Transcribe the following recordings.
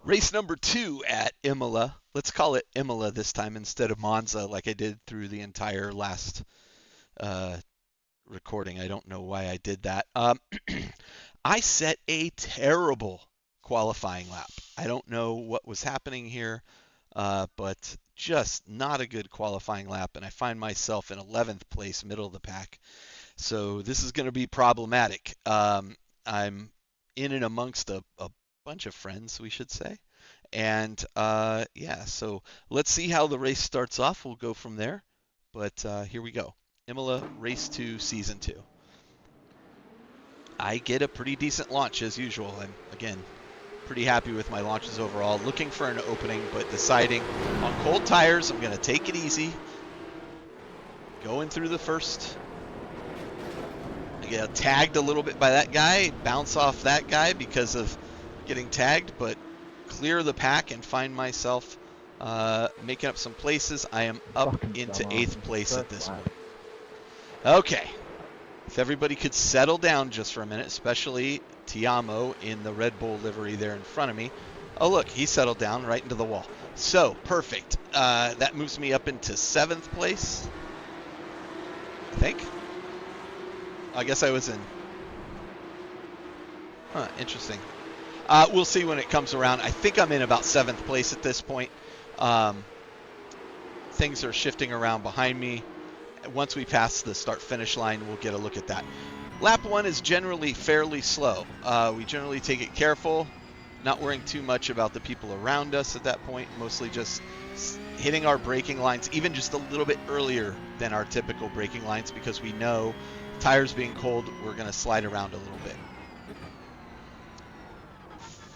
Race number 2 at Imola. Let's call it Imola this time instead of Monza like I did through the entire last uh, recording. I don't know why I did that. I set a terrible qualifying lap. I don't know what was happening here, but just not a good qualifying lap, and I find myself in 11th place, middle of the pack. So this is going to be problematic. I'm in and amongst a bunch of friends, we should say. And yeah, so let's see how the race starts off. We'll go from there. But here we go. Imola Race 2, Season 2. I get a pretty decent launch as usual. I'm, again, pretty happy with my launches overall. Looking for an opening, but deciding on cold tires, I'm going to take it easy. Going through the first. I get tagged a little bit by that guy, bounce off that guy because of getting tagged, but clear the pack and find myself making up some places. I am up Fucking into dumbass. 8th place at this First point. Okay. If everybody could settle down just for a minute, especially Tiamo in the Red Bull livery there in front of me. Oh, look, he settled down right into the wall. So, perfect. That moves me up into 7th place, I think. I guess I was in. Huh, interesting. We'll see when it comes around. I think I'm in about 7th place at this point. Things are shifting around behind me. Once we pass the start-finish line, we'll get a look at that. Lap 1 is generally fairly slow. We generally take it careful, not worrying too much about the people around us at that point, mostly just hitting our braking lines even just a little bit earlier than our typical braking lines because we know tires being cold, we're going to slide around a little bit.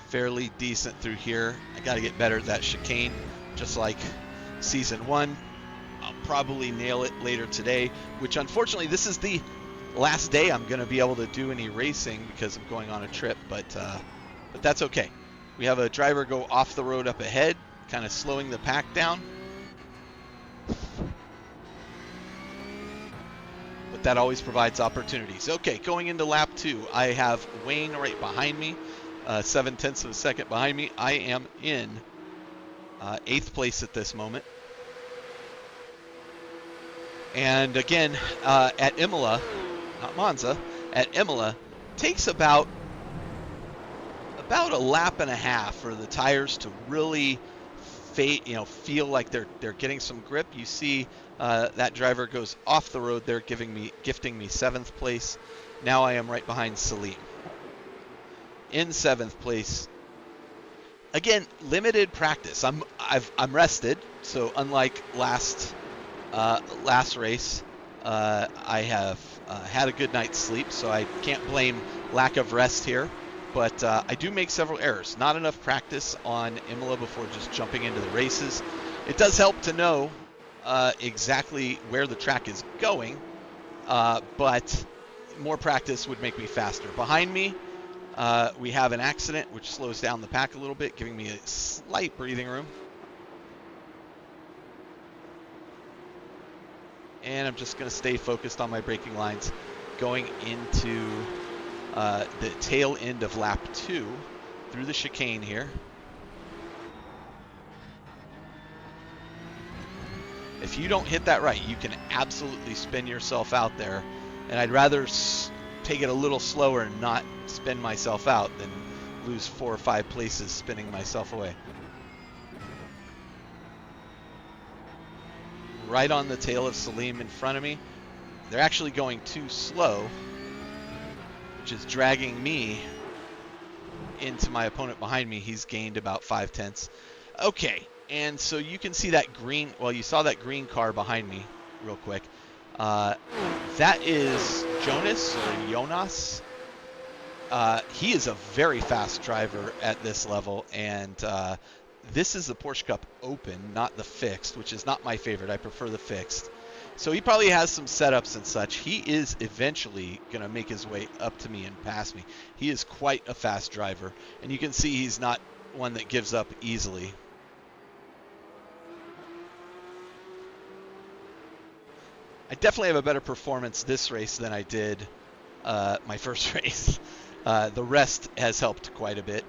Fairly decent through here. I got to get better at that chicane, just like Season 1. I'll probably nail it later today, which unfortunately this is the last day I'm going to be able to do any racing because I'm going on a trip, but that's okay. We have a driver go off the road up ahead, kind of slowing the pack down. But that always provides opportunities. Okay, going into lap 2, I have Wayne right behind me, 7/10 of a second behind me. I am in 8th place at this moment. And again, at Imola, not Monza, at Imola, takes about a lap and a half for the tires to really feel like they're getting some grip. You see that driver goes off the road there, gifting me 7th place. Now I am right behind Salim. In 7th place. Again, limited practice. I'm rested, so unlike last race, I have had a good night's sleep, so I can't blame lack of rest here. But I do make several errors. Not enough practice on Imola before just jumping into the races. It does help to know exactly where the track is going, but more practice would make me faster. Behind me, we have an accident, which slows down the pack a little bit, giving me a slight breathing room. And I'm just going to stay focused on my braking lines going into the tail end of lap 2 through the chicane here. If you don't hit that right, you can absolutely spin yourself out there. And I'd rather take it a little slower and not spin myself out than lose 4 or 5 places spinning myself away. Right on the tail of Salim in front of me. They're actually going too slow, which is dragging me into my opponent behind me. He's gained about 5/10. Okay, and so you can see that green, well, you saw that green car behind me real quick. That is Jonas. He is a very fast driver at this level, and this is the Porsche Cup Open, not the fixed, which is not my favorite. I prefer the fixed. So he probably has some setups and such. He is eventually going to make his way up to me and pass me. He is quite a fast driver, and you can see he's not one that gives up easily. I definitely have a better performance this race than I did my first race. The rest has helped quite a bit.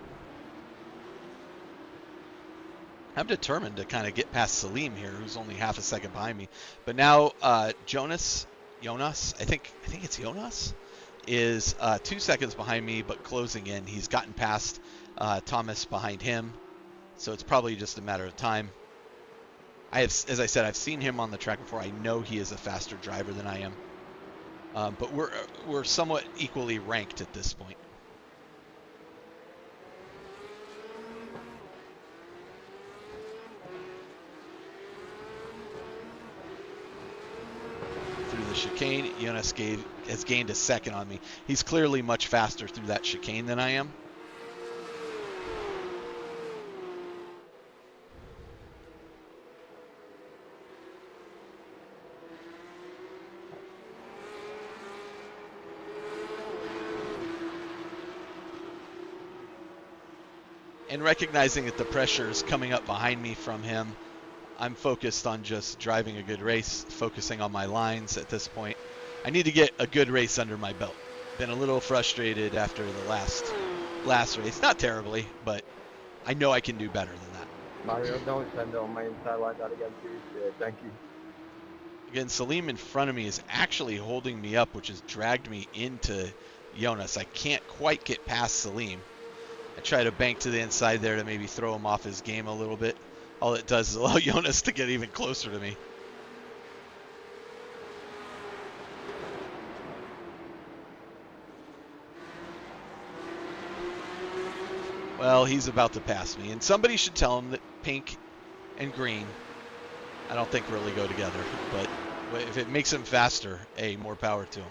I'm determined to kind of get past Salim here, who's only half a second behind me. But now Jonas, I think it's Jonas, is 2 seconds behind me, but closing in. He's gotten past Thomas behind him, so it's probably just a matter of time. As I said, I've seen him on the track before. I know he is a faster driver than I am, but we're somewhat equally ranked at this point. Through the chicane, Jonas has gained a second on me. He's clearly much faster through that chicane than I am. And recognizing that the pressure is coming up behind me from him, I'm focused on just driving a good race, focusing on my lines at this point. I need to get a good race under my belt. Been a little frustrated after the last race. Not terribly, but I know I can do better than that. Mario, don't send it on my inside like that again, please. Yeah, thank you. Again, Salim in front of me is actually holding me up, which has dragged me into Jonas. I can't quite get past Salim. I try to bank to the inside there to maybe throw him off his game a little bit. All it does is allow Jonas to get even closer to me. Well, he's about to pass me, and somebody should tell him that pink and green, I don't think really go together, but if it makes him faster, hey, more power to him.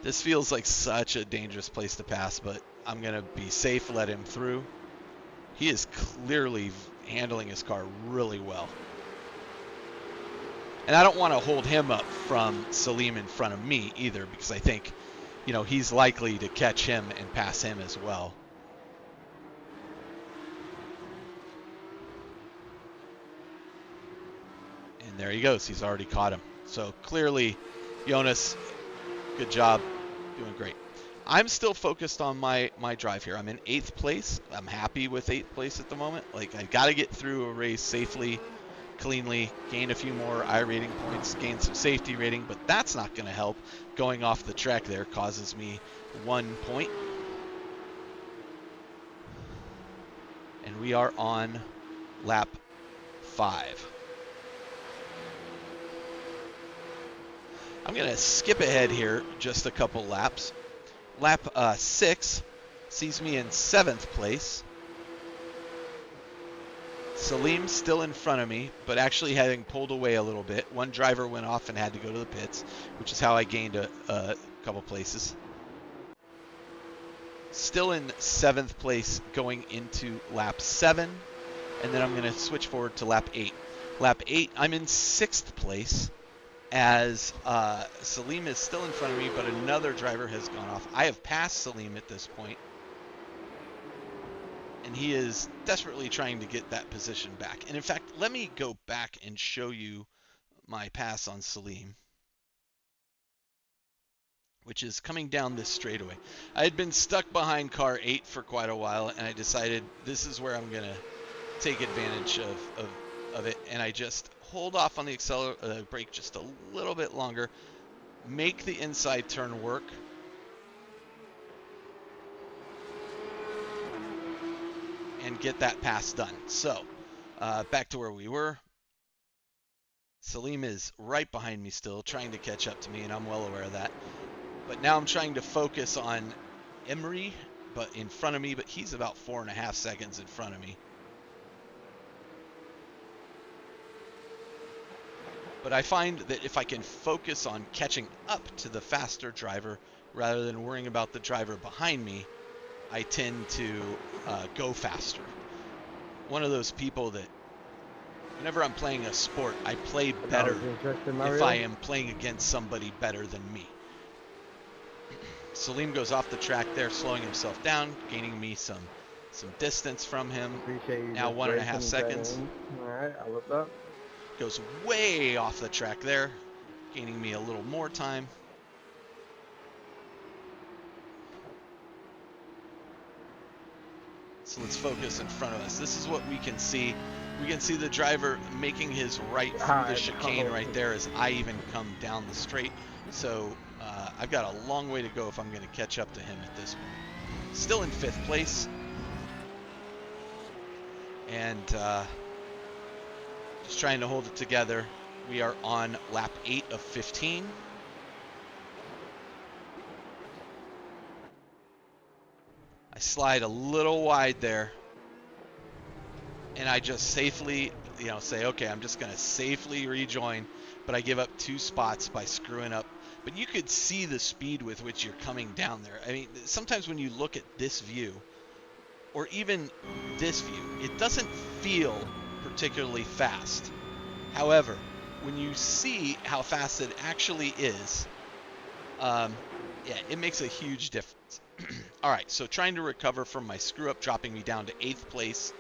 This feels like such a dangerous place to pass, but I'm going to be safe, let him through. He is clearly handling his car really well. And I don't want to hold him up from Salim in front of me either, because I think, you know, he's likely to catch him and pass him as well. And there he goes. He's already caught him. So clearly, Jonas, good job, doing great. I'm still focused on my drive here. I'm in 8th place. I'm happy with 8th place at the moment. Like, I got to get through a race safely, cleanly, gain a few more I rating points, gain some safety rating, but that's not going to help. Going off the track there causes me 1 point. And we are on lap 5. I'm going to skip ahead here just a couple laps. Lap 6 sees me in 7th place. Salim still in front of me, but actually having pulled away a little bit. One driver went off and had to go to the pits, which is how I gained a couple places. Still in 7th place going into lap 7, and then I'm going to switch forward to lap 8. Lap 8, I'm in 6th place, as Salim is still in front of me, but another driver has gone off. I have passed Salim at this point, and he is desperately trying to get that position back. And in fact, let me go back and show you my pass on Salim, which is coming down this straightaway. I had been stuck behind car 8 for quite a while, and I decided this is where I'm going to take advantage of it, and I just hold off on the brake just a little bit longer, make the inside turn work, and get that pass done. So, back to where we were. Salim is right behind me still, trying to catch up to me, and I'm well aware of that. But now I'm trying to focus on Emery, but in front of me, but he's about 4.5 seconds in front of me. But I find that if I can focus on catching up to the faster driver rather than worrying about the driver behind me, I tend to go faster. One of those people that whenever I'm playing a sport, I play better if I am playing against somebody better than me. Salim goes off the track there, slowing himself down, gaining me some distance from him. Now 1.5 seconds. All right, I love that. Goes way off the track there, gaining me a little more time. So let's focus in front of us. This is what we can see. We can see the driver making his right through the I chicane know. right there as I even come down the straight. So I've got a long way to go if I'm going to catch up to him at this point. Still in 5th place. And just trying to hold it together. We are on lap 8 of 15. I slide a little wide there. And I just safely, say, okay, I'm just going to safely rejoin, but I give up 2 spots by screwing up. But you could see the speed with which you're coming down there. I mean, sometimes when you look at this view, or even this view, it doesn't feel particularly fast. However, when you see how fast it actually is, yeah, it makes a huge difference. All right, so trying to recover from my screw up, dropping me down to 8th place.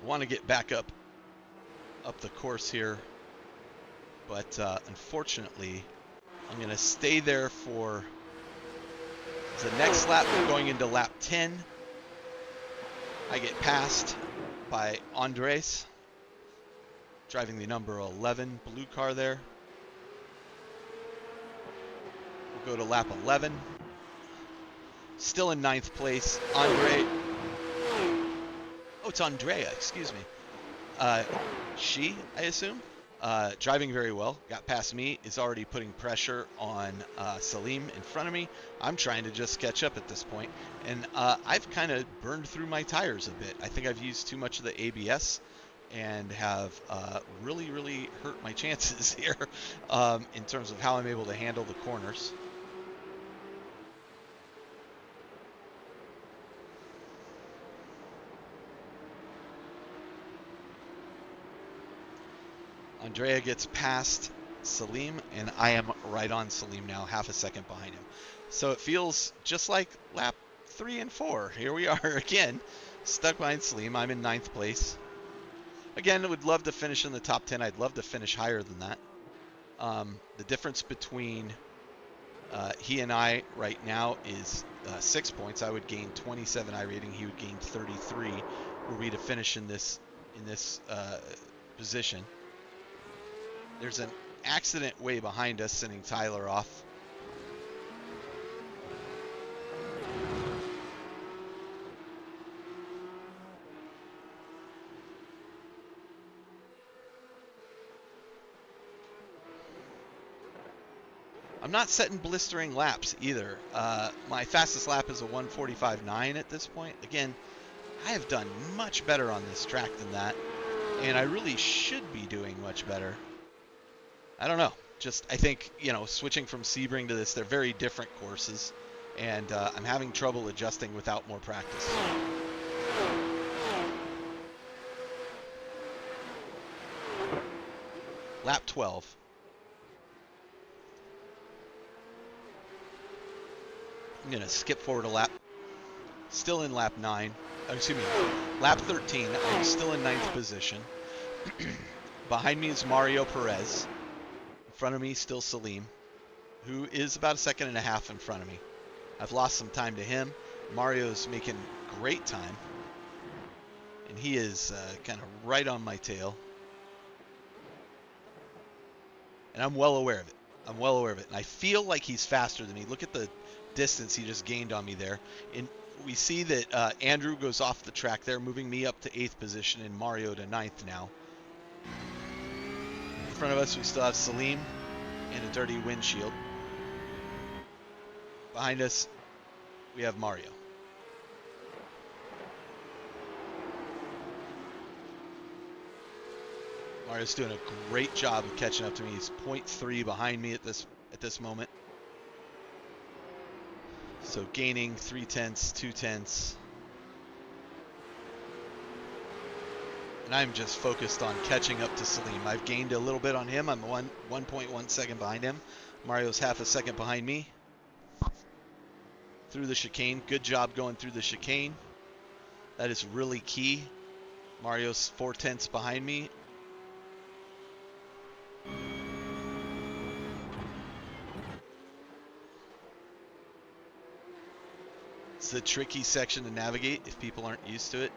Want to get back up the course here, but unfortunately I'm going to stay there for the next lap. Going into lap 10, I get passed by Andres, driving the number 11 blue car there. We'll go to lap 11, still in 9th place. Oh, it's Andrea, excuse me. She, I assume, driving very well. Got past me, is already putting pressure on Salim in front of me. I'm trying to just catch up at this point, and I've kind of burned through my tires a bit. I think I've used too much of the ABS and have really, really hurt my chances here in terms of how I'm able to handle the corners. Andrea gets past Salim, and I am right on Salim now, half a second behind him. So it feels just like lap 3 and 4. Here we are again, stuck behind Salim. I'm in 9th place. Again, I would love to finish in the top 10. I'd love to finish higher than that. The difference between he and I right now is 6 points. I would gain 27 iRating. He would gain 33. Were we to finish in this position? There's an accident way behind us, sending Tyler off. I'm not setting blistering laps either. My fastest lap is a 1:45.9 at this point. Again, I have done much better on this track than that, and I really should be doing much better. I don't know. Just, I think, switching from Sebring to this, they're very different courses, and I'm having trouble adjusting without more practice. Lap 12. I'm going to skip forward a lap. Still in lap 9. Excuse me, lap 13. I'm still in 9th position. Behind me is Mario Perez. In front of me, still Salim, who is about a second and a half in front of me. I've lost some time to him. Mario's making great time, and he is kind of right on my tail. And I'm well aware of it. I'm well aware of it. And I feel like he's faster than me. Look at the distance he just gained on me there. And we see that Andrew goes off the track there, moving me up to 8th position and Mario to 9th now. In front of us, we still have Salim and a dirty windshield. Behind us, we have Mario. Mario's doing a great job of catching up to me. He's 0.3 behind me at this moment. So gaining 0.3, 0.2. And I'm just focused on catching up to Salim. I've gained a little bit on him. I'm 1.1 second behind him. Mario's half a second behind me. Through the chicane. Good job going through the chicane. That is really key. Mario's 0.4 behind me. It's the tricky section to navigate if people aren't used to it.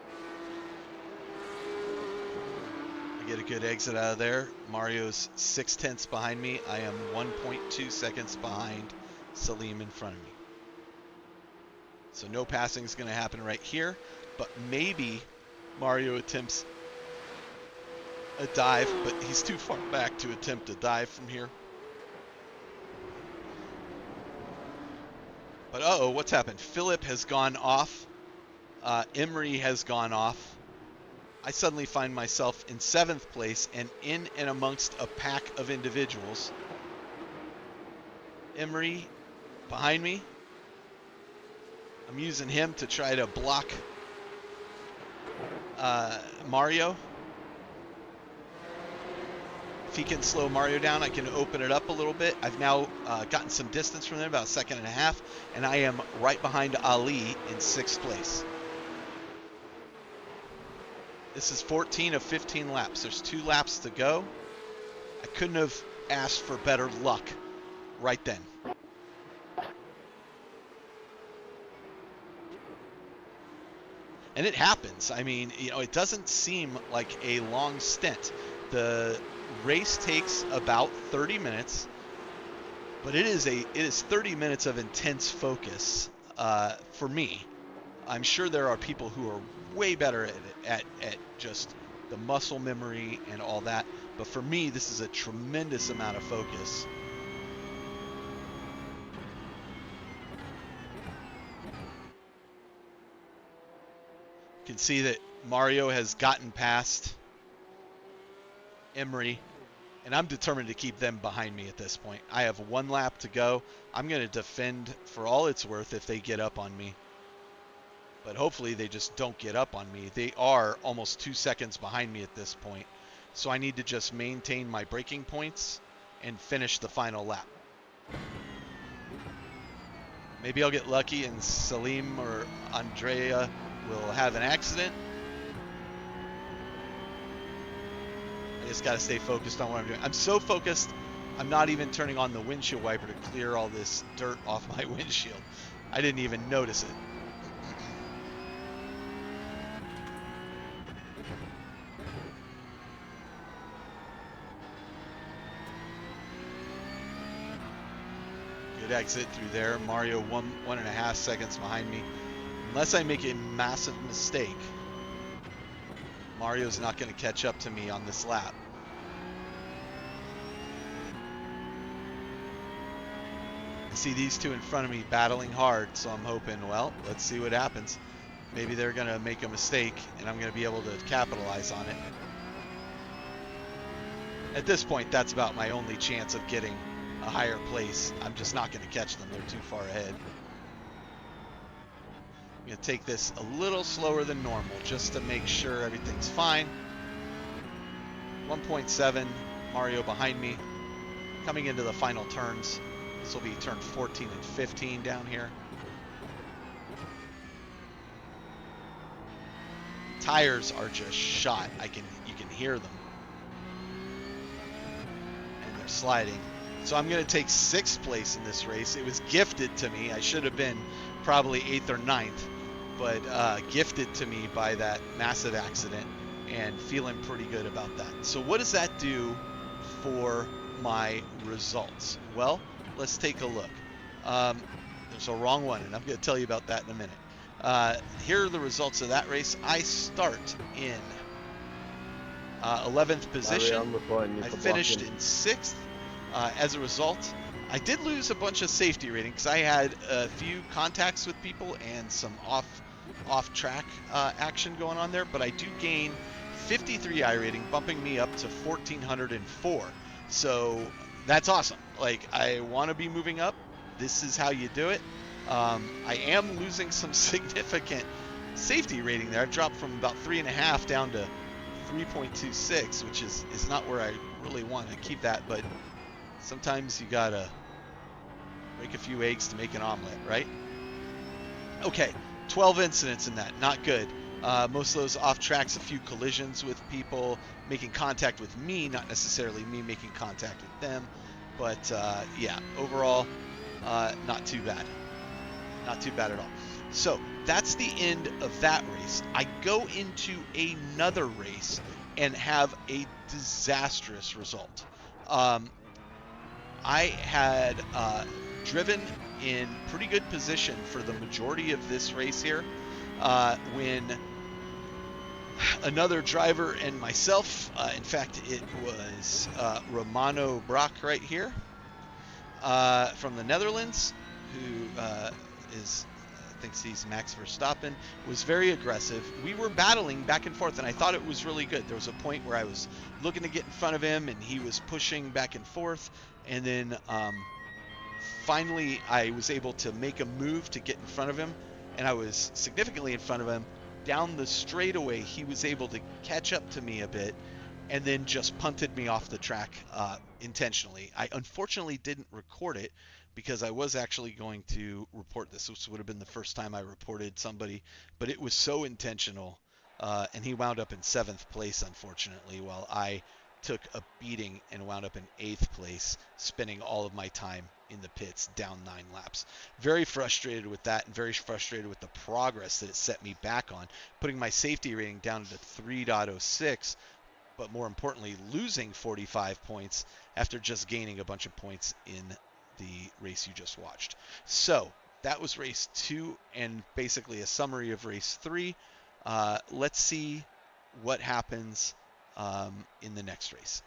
I get a good exit out of there. Mario's 6/10 behind me. I am 1.2 seconds behind Salim in front of me. So no passing is going to happen right here, but maybe Mario attempts a dive, but he's too far back to attempt a dive from here. But uh-oh, what's happened? Philip has gone off. Emery has gone off. I suddenly find myself in 7th place and in and amongst a pack of individuals. Emery behind me. I'm using him to try to block Mario. If he can slow Mario down, I can open it up a little bit. I've now gotten some distance from him, about a second and a half, and I am right behind Ali in 6th place. This is 14 of 15 laps. There's 2 laps to go. I couldn't have asked for better luck right then. And it happens. I mean, you know, it doesn't seem like a long stint. The race takes about 30 minutes, but it is 30 minutes of intense focus for me. I'm sure there are people who are way better at just the muscle memory and all that, but for me, this is a tremendous amount of focus. You can see that Mario has gotten past Emery, and I'm determined to keep them behind me at this point. I have 1 lap to go. I'm going to defend for all it's worth if they get up on me. But hopefully they just don't get up on me. They are almost 2 seconds behind me at this point. So I need to just maintain my braking points and finish the final lap. Maybe I'll get lucky and Salim or Andrea will have an accident. I just got to stay focused on what I'm doing. I'm so focused, I'm not even turning on the windshield wiper to clear all this dirt off my windshield. I didn't even notice it. Good exit through there. Mario 1.5 seconds behind me. Unless I make a massive mistake, Mario's not going to catch up to me on this lap. I see these two in front of me battling hard, so I'm hoping, well, let's see what happens. Maybe they're going to make a mistake, and I'm going to be able to capitalize on it. At this point, that's about my only chance of getting a higher place. I'm just not going to catch them. They're too far ahead. I'm going to take this a little slower than normal just to make sure everything's fine. 1.7, Mario behind me. Coming into the final turns. This will be turn 14 and 15 down here. Tires are just shot. You can hear them. And they're sliding. So I'm going to take 6th place in this race. It was gifted to me. I should have been probably 8th or 9th, but gifted to me by that massive accident, and feeling pretty good about that. So what does that do for my results? Well, let's take a look. There's a wrong one, and I'm going to tell you about that in a minute. Here are the results of that race. I start in 11th position. I finished in 6th. As a result, I did lose a bunch of safety rating because I had a few contacts with people and some off-track action going on there, but I do gain 53 I rating, bumping me up to 1404. So that's awesome. Like, I want to be moving up. This is how you do it. I am losing some significant safety rating there. I've dropped from about 3.5 down to 3.26, which is not where I really want to keep that, but sometimes you gotta break a few eggs to make an omelet, right? Okay, 12 incidents in that, not good. Most of those off tracks, a few collisions with people making contact with me, not necessarily me making contact with them, but yeah, overall, not too bad. Not too bad at all. So that's the end of that race. I go into another race and have a disastrous result. Um, I had driven in pretty good position for the majority of this race here when another driver and myself, in fact, it was Romano Brock right here from the Netherlands, who is thinks he's Max Verstappen, was very aggressive. We were battling back and forth, and I thought it was really good. There was a point where I was looking to get in front of him, and he was pushing back and forth, and then finally I was able to make a move to get in front of him, and I was significantly in front of him. Down the straightaway, he was able to catch up to me a bit, and then just punted me off the track intentionally. I unfortunately didn't record it because I was actually going to report this. This would have been the first time I reported somebody, but it was so intentional. And he wound up in seventh place, unfortunately, while I took a beating and wound up in eighth place, spending all of my time in the pits down 9 laps. Very frustrated with that and very frustrated with the progress that it set me back on, putting my safety rating down to 3.06, but more importantly, losing 45 points after just gaining a bunch of points in the race you just watched. So that was race 2 and basically a summary of race 3. Let's see what happens in the next race.